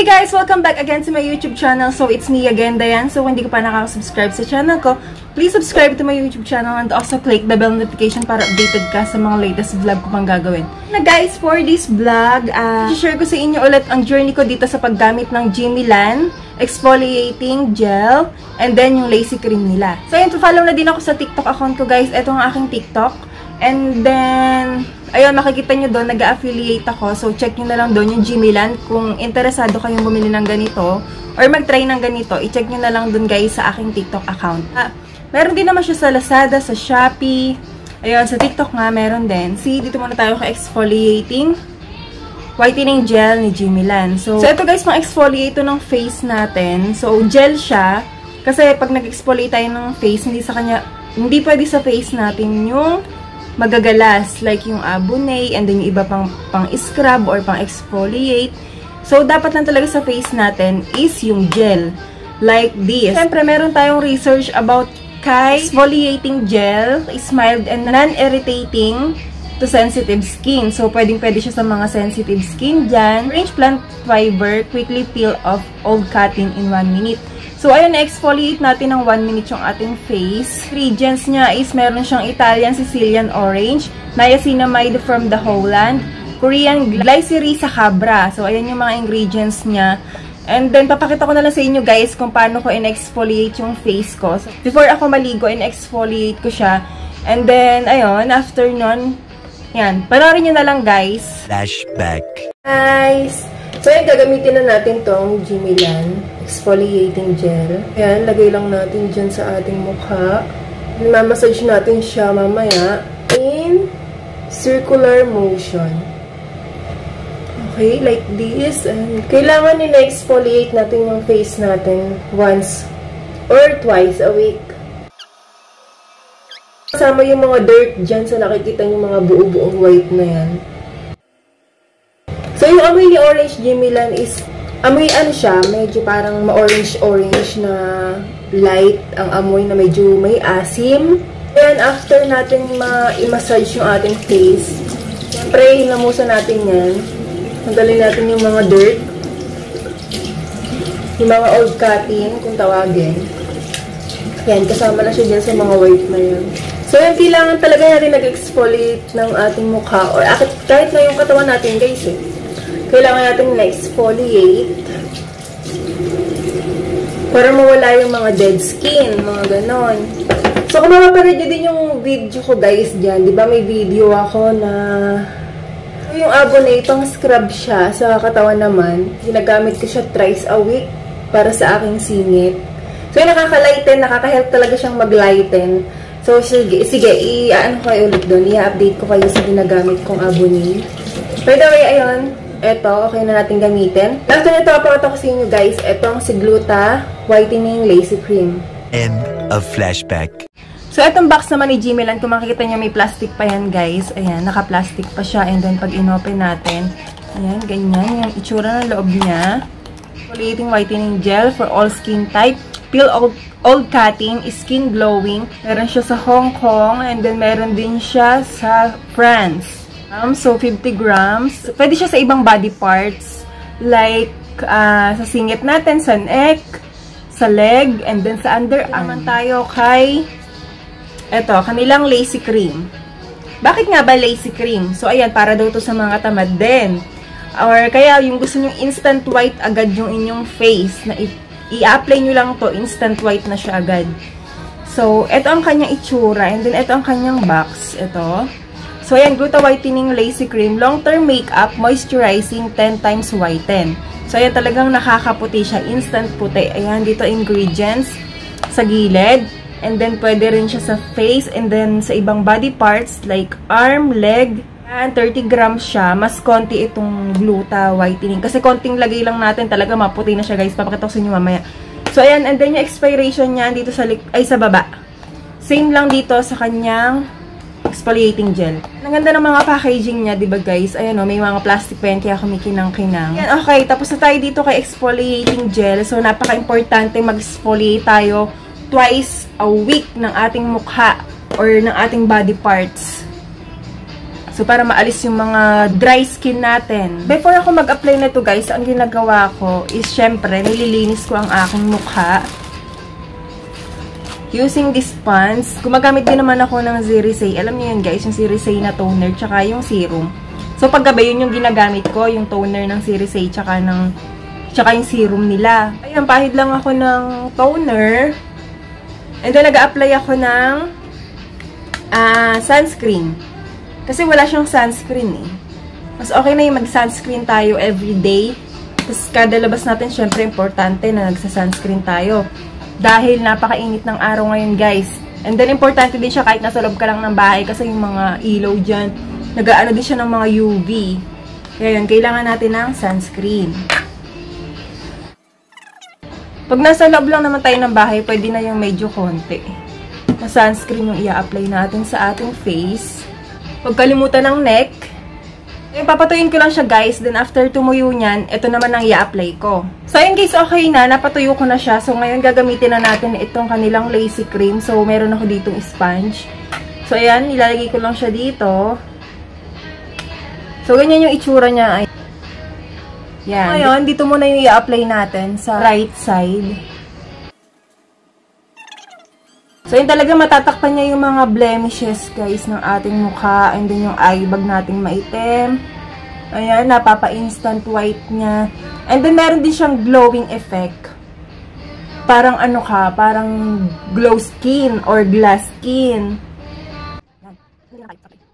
Hey guys! Welcome back again to my YouTube channel. So, it's me again, Diane. So, kung hindi ka pa nakaka-subscribe sa channel ko, please subscribe to my YouTube channel and also click the bell notification para updated ka sa mga latest vlog ko pang gagawin. Na guys, for this vlog, share ko sa inyo ulit ang journey ko dito sa paggamit ng Jimilan exfoliating gel and then yung lacy cream nila. So, yun, follow na din ako sa TikTok account ko guys. Ito ang aking TikTok. And then, ayun, makikita nyo doon, nag-affiliate ako. So, check nyo na lang doon yung Jimilan. Kung interesado kayong bumili ng ganito or mag-try ng ganito, i-check nyo na lang doon guys sa aking TikTok account. Meron din naman siya sa Lazada, sa Shopee. Ayun, sa TikTok nga, meron din. See, dito muna tayo ka exfoliating whitening gel ni Jimilan. So, ito guys, pang exfoliate ng face natin. So, gel siya. Kasi pag nag-exfoliate tayo ng face, hindi pwede sa face natin yung magagalas, like yung abonay, and then yung iba pang scrub or pang exfoliate. So, dapat lang talaga sa face natin is yung gel, like this. Siyempre, meron tayong research about kay exfoliating gel is mild and non-irritating to sensitive skin. So, pwedeng-pwede siya sa mga sensitive skin dyan. Range plant fiber, quickly peel off old cutting in 1 minute. So, ayun, na-exfoliate natin ng 1 minute yung ating face. Ingredients niya is meron siyang Italian Sicilian Orange, Niacinamide from the Holland, Korean Glycerin sa Cabra. So, ayan yung mga ingredients niya. And then, papakita ko na lang sa inyo guys kung paano ko in-exfoliate yung face ko. So, before ako maligo, in-exfoliate ko siya. And then, ayun, after nun, yan, panoorin nyo na lang guys. Flashback. Guys! So, ayan, gagamitin na natin tong Jimilan exfoliating gel. Ayan, lagay lang natin dyan sa ating mukha. Mamassage natin siya mamaya in circular motion. Okay, like this. And kailangan nila-exfoliate natin yung face natin once or twice a week. Kasama yung mga dirt dyan sa nakikita yung mga buo-buong white na yan. So, yung amoy ni Orange Jimilan is, amoy ano siya, medyo parang ma-orange-orange na light ang amoy na medyo may asim. Then, after natin i-massage yung ating face, siyempre, hinamusan natin yan. Tanggalin natin yung mga dirt, yung mga old cutting, kung tawagin. Yan, kasama na siya dyan sa mga white na yan. So, yan, kailangan talaga natin nag-exfoliate ng ating mukha, or kahit na yung katawan natin, guys, eh. Kailangan natin na-exfoliate para mawala yung mga dead skin, mga ganon. So, kung mapapanood nyo din yung video ko, guys, dyan, di ba may video ako na yung abonay, pang scrub siya sa katawan naman. Ginagamit ko siya thrice a week para sa aking singit. So, yung nakaka-lighten, nakaka-help talaga siyang mag-lighten. So, sige, i-ano ko kayo ulit doon. I-update ko kayo sa ginagamit kong abonay. By the way, ayun, eto, okay na natin gamitin. After nito, papakita ko sa inyo guys, etong si Gluta Whitening Lacy Cream. End of flashback. So, etong box naman ni Jimilan, kung makikita nyo, may plastic pa yan guys. Ayan, naka-plastic pa siya. And then, pag in-open natin, ayan, ganyan, yung itsura ng loob niya. Exfoliating whitening gel for all skin type. Peel old cutting, skin glowing. Meron siya sa Hong Kong, and then meron din siya sa France. So, 50 grams. Pwede siya sa ibang body parts. Like, sa singit natin, sa neck, sa leg, and then sa underarm. Naman tayo kay, eto, kanilang lacy cream. Bakit nga ba lacy cream? So, ayan, para daw to sa mga tamad din. Or, kaya yung gusto nyo instant white agad yung inyong face, na i-apply nyo lang to, instant white na siya agad. So, eto ang kanyang itsura, and then eto ang kanyang box. Eto. So, ayan, Gluta Whitening Lacy Cream. Long-term makeup, moisturizing, 10 times whiten. So, ayan, talagang nakakaputi siya. Instant puti. Ayan, dito ingredients sa gilid. And then, pwede rin siya sa face. And then, sa ibang body parts like arm, leg. Ayan, 30 grams siya. Mas konti itong Gluta Whitening. Kasi konting lagay lang natin. Talaga maputi na siya, guys. Papakita ko sa inyo mamaya. So, ayan. And then, yung expiration niya dito sa baba. Same lang dito sa kanyang exfoliating gel. Ang ganda ng mga packaging niya, diba guys? Ayan o, may mga plastic pa yan, kaya kumikinang-kinang. Ayan, okay. Tapos na tayo dito kay exfoliating gel. So, napaka-importante mag-exfoliate tayo twice a week ng ating mukha or ng ating body parts. So, para maalis yung mga dry skin natin. Before ako mag-apply na to guys, ang ginagawa ko is, syempre, nililinis ko ang aking mukha. Using this sponge. Gumagamit din naman ako ng Zerisay. Alam niyo yun guys, yung Zerisay na toner, tsaka yung serum. So, paggabi, yun yung ginagamit ko, yung toner ng Zerisay, tsaka yung serum nila. Ayun, pahid lang ako ng toner. And then, nag-a-apply ako ng sunscreen. Kasi wala siyang sunscreen eh. Mas okay na yung mag-sunscreen tayo everyday. Tapos kada labas natin, syempre importante na nagsa-sunscreen tayo. Dahil napakainit ng araw ngayon guys. And then importante din siya kahit nasa loob ka lang ng bahay. Kasi yung mga ilaw dyan, nag-aano din siya ng mga UV. Kaya yun, kailangan natin ng sunscreen. Pag nasa loob lang naman tayo ng bahay, pwede na yung medyo konti. Na sunscreen yung i-apply natin sa ating face. Huwag kalimutan ng neck. Papatuyuin ko lang siya guys. Then after tumuyo niyan, ito naman ang i-apply ko. So ayun guys, okay na. Napatuyo ko na siya. So ngayon gagamitin na natin itong kanilang lacy cream. So meron ako ditong sponge. So ayan, ilalagay ko lang siya dito. So ganyan yung itsura niya. Yan. Ngayon, dito muna yung i-apply natin sa right side. So, yun talaga matatakpan niya yung mga blemishes, guys, ng ating mukha. And then, yung eye bag nating maitim. Ayan, napapa-instant white niya. And then, meron din siyang glowing effect. Parang ano ka, parang glow skin or glass skin.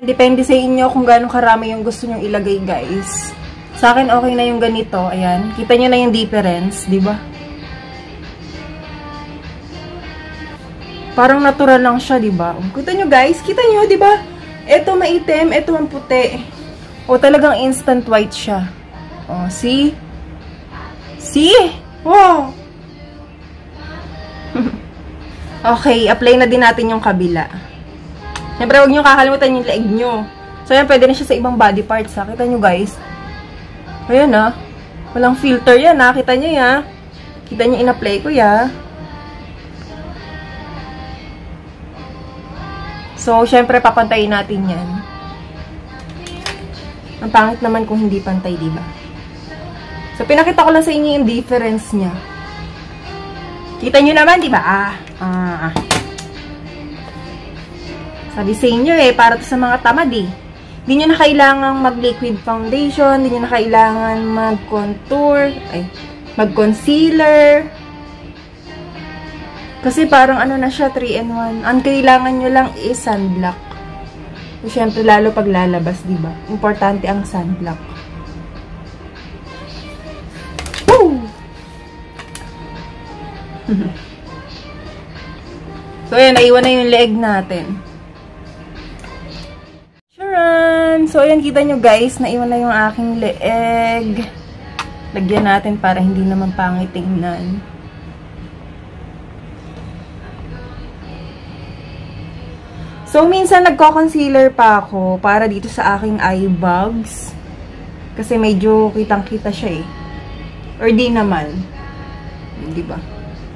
Depende sa inyo kung gaano karami yung gusto nyo ilagay, guys. Sa akin, okay na yung ganito. Ayan, kita nyo na yung difference, di ba? Parang natural lang siya, di ba? Kita nyo guys, kita nyo, di ba? Ito maitim, ito ang puti. O talagang instant white siya. O, see? See? Wow! Okay, apply na din natin yung kabila. Siyempre, huwag nyo kakalimutan yung leeg nyo. So, yan, pwede na siya sa ibang body parts, ha? Kita nyo guys. Ayan, ha? Walang filter yan, ha? Kita nyo, ya? Kita nyo, in-apply ko, ya? So, syempre, papantayin natin yan. Ang pangit naman kung hindi pantay, diba? So, pinakita ko lang sa inyo yung difference niya. Kita nyo naman, diba? Sabi sa inyo para to sa mga tamad eh. Hindi nyo na kailangang mag-liquid foundation, hindi nyo na kailangan mag-contour, mag-concealer. Kasi parang ano na siya, 3-in-1. Ang kailangan nyo lang is sunblock. So, syempre, lalo pag lalabas, diba? Importante ang sunblock. Woo! So, ayan, naiwan na yung leg natin. Charan! So, ayan, kita nyo guys, naiwan na yung aking leeg. Lagyan natin para hindi naman pangit tingnan. So, minsan nagko-concealer pa ako para dito sa aking eye bags. Kasi medyo kitang-kita siya eh. Or di naman. Diba?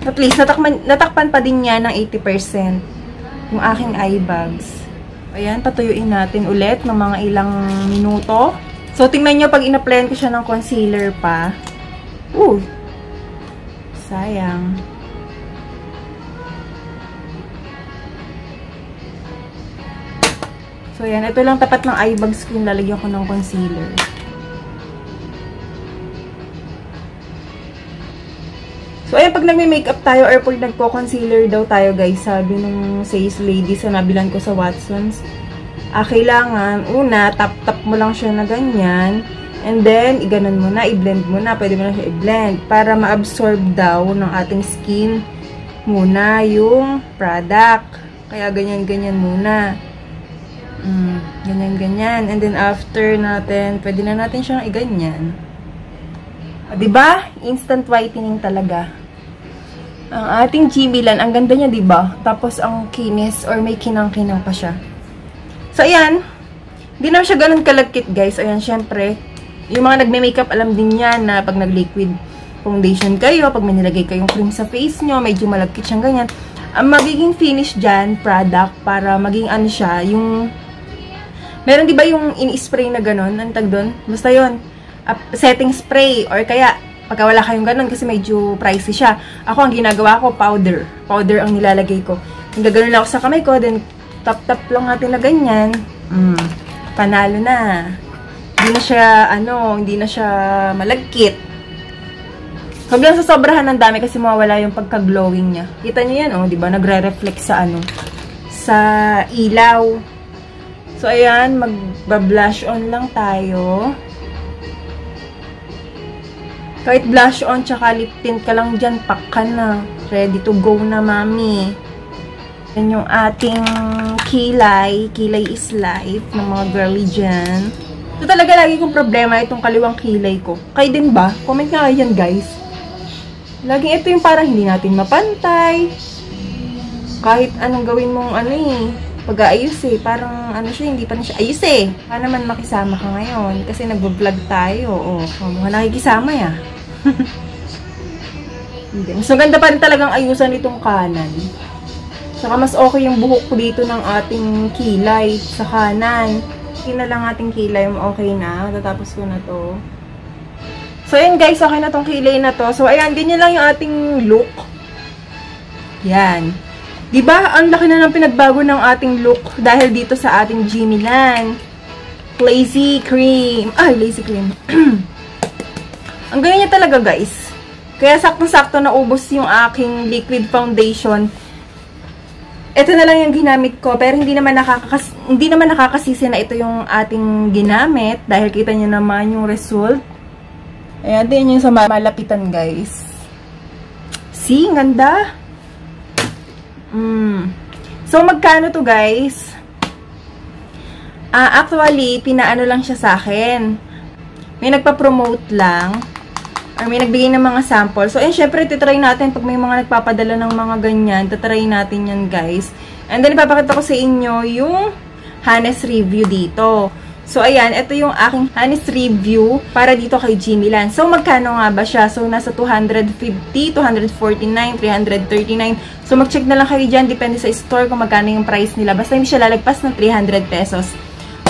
At least, natakpan pa din niya ng 80% yung aking eye bags. Ayan, patuyuin natin ulit ng mga ilang minuto. So, tingnan nyo pag in-applyan ko siya ng concealer pa. Sayang. So, yan. Ito lang tapat ng eye bags ko yung lalagyan ko ng concealer. So, ayan. Pag nagme-makeup tayo or pag nagko-concealer daw tayo, guys, sabi nung sales lady sa nabilan ko sa Watsons, kailangan, una, tap-tap mo lang siya na ganyan. And then, iganon mo na, i-blend mo na. Pwede mo na siya i-blend para ma-absorb daw ng ating skin muna yung product. Kaya, ganyan-ganyan muna. Ganyan-ganyan. And then, after natin, pwede na natin siyang iganyan. Diba? Instant whitening talaga. Ang ating G-Milan, ang ganda niya, diba? Tapos, ang kinis or may kinang-kinang pa siya. So, ayan. Hindi naman siya ganun kalagkit, guys. Ayan, syempre. Yung mga nagme-makeup, alam din yan na pag nag-liquid foundation kayo, pag may nilagay kayong cream sa face nyo, medyo malagkit siyang ganyan. Ang magiging finish dyan, product, para maging ano siya, yung Meron di ba yung in-spray na ganon? Ang tag doon? Basta yun. Setting spray. Or kaya, pagka wala kayong ganon kasi medyo pricey siya. Ako, ang ginagawa ko, powder. Powder ang nilalagay ko. Yung gaganon lang ako sa kamay ko, then tap-tap lang natin na ganyan. Panalo na. Hindi na siya, hindi na siya malagkit. Huwag lang sa sobrahan ng dami kasi mawawala yung pagka-glowing niya. Kita niyo yan, di ba? Nagre-reflect sa sa ilaw. So, ayan, mag-blush on lang tayo. Kahit blush on, tsaka lip tint ka lang dyan, pack ka na. Ready to go na, mami. Yan yung ating kilay. Kilay is life ng mga girly dyan. Ito talaga lagi kong problema, itong kaliwang kilay ko. Kayo din ba? Comment nga kayo dyan, guys. Laging ito yung parang hindi natin mapantay. Kahit anong gawin mong pag-aayos parang siya, hindi pa na siya ayos Paano naman makisama ka ngayon? Kasi nag-vlog tayo. Mukha nakikisama ya. Mas maganda pa rin talagang ayusan itong kanan. Saka mas okay yung buhok ko dito ng ating kilay sa kanan. Hindi na lang ating kilay, okay na. Tatapos ko na to. So, ayan guys, okay na tong kilay na to. So, ayan, ganyan lang yung ating look. Yan. Diba, ang laki na ng pinagbago ng ating look dahil dito sa ating Jimilan. Lazy cream. Lazy cream. Ang galing niya talaga, guys. Kaya saktong-sakto naubos yung aking liquid foundation. Ito na lang yung ginamit ko, pero hindi naman nakakasisi na ito yung ating ginamit dahil kita niyo naman yung result. Ayan, din yung sa malapitan, guys. See, ganda. So, magkano to, guys? Actually, pinaano lang siya sa akin. May nagpa-promote lang. Or may nagbigay ng mga sample. So, ayan, syempre, titry natin pag may mga nagpapadala ng mga ganyan. Titry natin yan, guys. And then, ipapakita ko sa inyo yung Honest review dito. So, ayan, ito yung aking honest review para dito kay Jimilan. So, magkano nga ba siya? So, nasa 250, 249, 339. So, mag-check na lang kayo dyan. Depende sa store kung magkano yung price nila. Basta hindi siya lalagpas ng 300 pesos.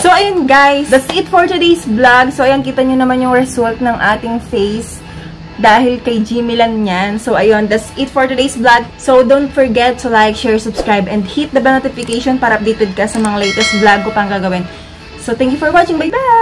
So, ayun guys. That's it for today's vlog. So, ayan, kita nyo naman yung result ng ating face dahil kay Jimilan yan. So, ayun, that's it for today's vlog. So, don't forget to like, share, subscribe, and hit the bell notification para updated ka sa mga latest vlog ko pang gagawin. So, thank you for watching. Bye-bye!